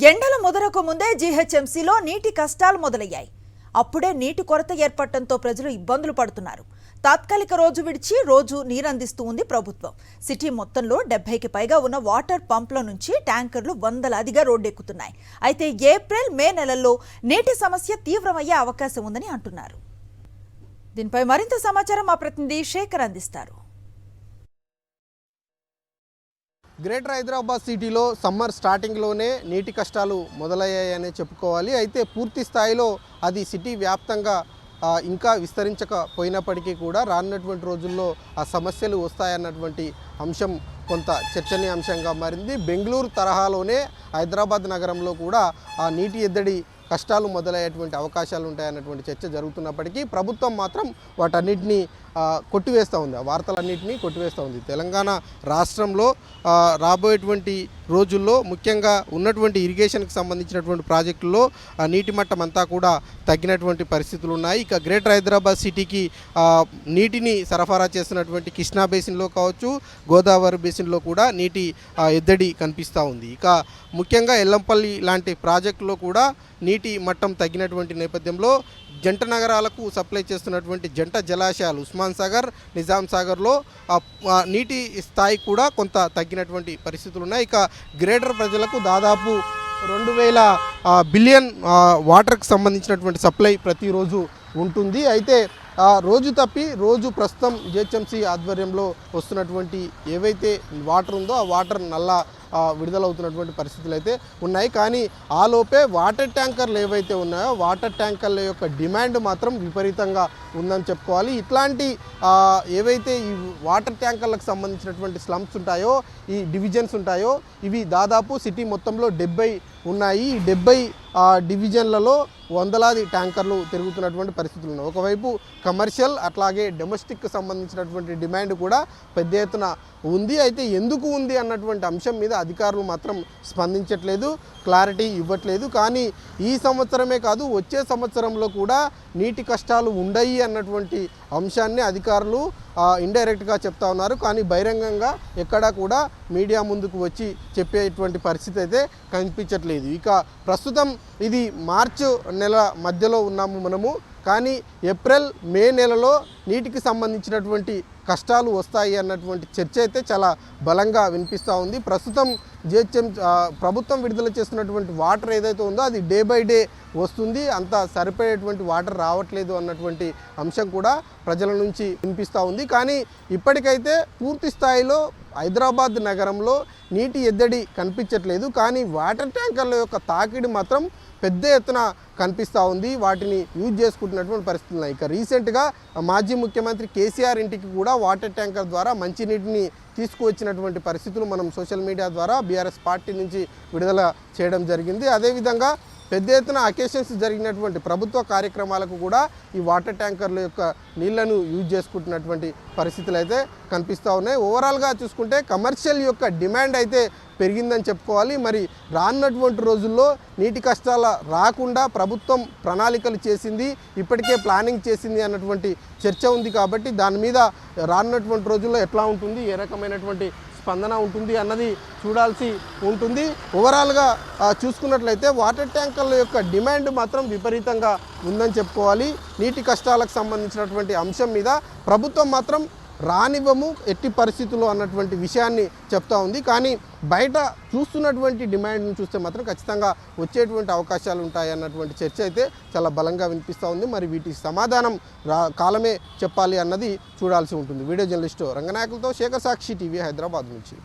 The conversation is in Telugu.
ఎండల ముదరకు ముందే జీహెచ్ఎంసీలో నీటి కష్టాలు మొదలయ్యాయి. అప్పుడే నీటి కొరత ఏర్పడటంతో ప్రజలు ఇబ్బందులు పడుతున్నారు. తాత్కాలిక రోజు విడిచి రోజు నీరందిస్తూ ఉంది ప్రభుత్వం. సిటీ మొత్తంలో 70కి పైగా ఉన్న వాటర్ పంప్ల నుంచి ట్యాంకర్లు వందలాదిగా రోడ్డెక్కుతున్నాయి. అయితే ఏప్రిల్, మే నెలల్లో నీటి సమస్య తీవ్రమయ్యే అవకాశం ఉందని అంటున్నారు. దీనిపై మరింత సమాచారం మా ప్రతినిధి శేఖర్ అందిస్తారు. గ్రేటర్ హైదరాబాద్ సిటీలో సమ్మర్ స్టార్టింగ్లోనే నీటి కష్టాలు మొదలయ్యాయనే చెప్పుకోవాలి. అయితే పూర్తి స్థాయిలో అది సిటీ వ్యాప్తంగా ఇంకా విస్తరించకపోయినప్పటికీ కూడా రానున్నటువంటి రోజుల్లో ఆ సమస్యలు వస్తాయన్నటువంటి అంశం కొంత చర్చనీయాంశంగా మారింది. బెంగళూరు తరహాలోనే హైదరాబాద్ నగరంలో కూడా ఆ నీటి ఎద్దడి కష్టాలు మొదలయ్యేటువంటి అవకాశాలు ఉంటాయన్నటువంటి చర్చ జరుగుతున్నప్పటికీ ప్రభుత్వం మాత్రం వాటన్నిటినీ కొట్టివేస్తూ ఉంది. ఆ వార్తలన్నింటినీ కొట్టివేస్తూ ఉంది. తెలంగాణ రాష్ట్రంలో రాబోయేటువంటి రోజుల్లో ముఖ్యంగా ఉన్నటువంటి ఇరిగేషన్కి సంబంధించినటువంటి ప్రాజెక్టుల్లో నీటి మట్టం అంతా కూడా తగ్గినటువంటి పరిస్థితులు ఉన్నాయి. ఇక గ్రేటర్ హైదరాబాద్ సిటీకి నీటిని సరఫరా చేస్తున్నటువంటి కృష్ణా బేసిన్లో కావచ్చు, గోదావరి బేసిన్లో కూడా నీటి ఎద్దడి కనిపిస్తూ ఉంది. ఇక ముఖ్యంగా ఎల్లంపల్లి లాంటి ప్రాజెక్టులో కూడా నీటి మట్టం తగ్గినటువంటి నేపథ్యంలో జంట నగరాలకు సప్లై చేస్తున్నటువంటి జంట జలాశయాలు ఉస్మాన్ సాగర్, నిజాం సాగర్లో నీటి స్థాయి కూడా కొంత తగ్గినటువంటి పరిస్థితులు ఉన్నాయి. ఇక గ్రేటర్ ప్రజలకు దాదాపు 2000 బిలియన్ వాటర్కి సంబంధించినటువంటి సప్లై ప్రతిరోజు ఉంటుంది. అయితే రోజు తప్పి రోజు ప్రస్తుతం జిహెచ్ఎంసీ ఆధ్వర్యంలో వస్తున్నటువంటి ఏవైతే వాటర్ ఉందో ఆ వాటర్ నల్లా విడుదలవుతున్నటువంటి పరిస్థితులు అయితే ఉన్నాయి. కానీ ఆ లోపే వాటర్ ట్యాంకర్లు ఏవైతే ఉన్నాయో వాటర్ ట్యాంకర్ల యొక్క డిమాండ్ మాత్రం విపరీతంగా ఉందని చెప్పుకోవాలి. ఇట్లాంటి ఏవైతే ఈ వాటర్ ట్యాంకర్లకు సంబంధించినటువంటి స్లమ్స్ ఉంటాయో, ఈ డివిజన్స్ ఉంటాయో, ఇవి దాదాపు సిటీ మొత్తంలో 70 ఉన్నాయి. ఈ 70 డివిజన్లలో వందలాది ట్యాంకర్లు తిరుగుతున్నటువంటి పరిస్థితులు ఉన్నాయి. ఒకవైపు కమర్షియల్ అట్లాగే డొమెస్టిక్కి సంబంధించినటువంటి డిమాండ్ కూడా పెద్ద ఎత్తున ఉంది. అయితే ఎందుకు ఉంది అన్నటువంటి అంశం మీద అధికారులు మాత్రం స్పందించట్లేదు, క్లారిటీ ఇవ్వట్లేదు. కానీ ఈ సంవత్సరమే కాదు వచ్చే సంవత్సరంలో కూడా నీటి కష్టాలు ఉండయి అన్నటువంటి అంశాన్ని అధికారులు ఇండైరెక్ట్గా చెప్తా ఉన్నారు. కానీ బహిరంగంగా ఎక్కడా కూడా మీడియా ముందుకు వచ్చి చెప్పేటువంటి పరిస్థితి అయితే కనిపించట్లేదు. ఇక ప్రస్తుతం ఇది మార్చి నెల మధ్యలో ఉన్నాము మనము. కానీ ఏప్రిల్, మే నెలలో నీటికి సంబంధించినటువంటి కష్టాలు వస్తాయి అన్నటువంటి చర్చ అయితే చాలా బలంగా వినిపిస్తూ ఉంది. ప్రస్తుతం ప్రభుత్వం విడుదల చేస్తున్నటువంటి వాటర్ ఏదైతే ఉందో అది డే బై డే వస్తుంది, అంత సరిపోయేటువంటి వాటర్ రావట్లేదు అన్నటువంటి అంశం కూడా ప్రజల నుంచి వినిపిస్తూ ఉంది. కానీ ఇప్పటికైతే పూర్తి స్థాయిలో హైదరాబాద్ నగరంలో నీటి ఎద్దడి కనిపించట్లేదు. కానీ వాటర్ ట్యాంకర్ల యొక్క తాకిడి మాత్రం పెద్ద ఎత్తున కనిపిస్తూ ఉంది. వాటిని యూజ్ చేసుకుంటున్నటువంటి పరిస్థితులు. ఇక రీసెంట్గా మాజీ ముఖ్యమంత్రి కేసీఆర్ ఇంటికి కూడా వాటర్ ట్యాంకర్ ద్వారా మంచినీటిని తీసుకువచ్చినటువంటి పరిస్థితులు మనం సోషల్ మీడియా ద్వారా బీఆర్ఎస్ పార్టీ నుంచి విడుదల చేయడం జరిగింది. అదేవిధంగా పెద్ద ఎత్తున అకేషన్స్ జరిగినటువంటి ప్రభుత్వ కార్యక్రమాలకు కూడా ఈ వాటర్ ట్యాంకర్ల యొక్క నీళ్లను యూజ్ చేసుకుంటున్నటువంటి పరిస్థితులు అయితే కనిపిస్తూ ఉన్నాయి. ఓవరాల్గా చూసుకుంటే కమర్షియల్ యొక్క డిమాండ్ అయితే పెరిగిందని చెప్పుకోవాలి. మరి రానున్నటువంటి రోజుల్లో నీటి కష్టాల రాకుండా ప్రభుత్వం ప్రణాళికలు చేసింది, ఇప్పటికే ప్లానింగ్ చేసింది అన్నటువంటి చర్చ ఉంది. కాబట్టి దాని మీద రానున్నటువంటి రోజుల్లో ఎట్లా ఉంటుంది, ఏ రకమైనటువంటి స్పందన ఉంటుంది అన్నది చూడాల్సి ఉంటుంది. ఓవరాల్గా చూసుకున్నట్లయితే వాటర్ ట్యాంకర్ల యొక్క డిమాండ్ మాత్రం విపరీతంగా ఉందని చెప్పుకోవాలి. నీటి కష్టాలకు సంబంధించినటువంటి అంశం మీద ప్రభుత్వం మాత్రం రానివ్వము ఎట్టి పరిస్థితుల్లో అన్నటువంటి విషయాన్ని చెప్తా ఉంది. కానీ బయట చూస్తున్నటువంటి డిమాండ్ను చూస్తే మాత్రం ఖచ్చితంగా వచ్చేటువంటి అవకాశాలు ఉంటాయి అన్నటువంటి చర్చ అయితే చాలా బలంగా వినిపిస్తూ ఉంది. మరి వీటి సమాధానం కాలమే చెప్పాలి అన్నది చూడాల్సి ఉంటుంది. వీడియో జర్నలిస్టు రంగనాయకులతో శేఖర్, సాక్షి టీవీ, హైదరాబాద్ నుంచి.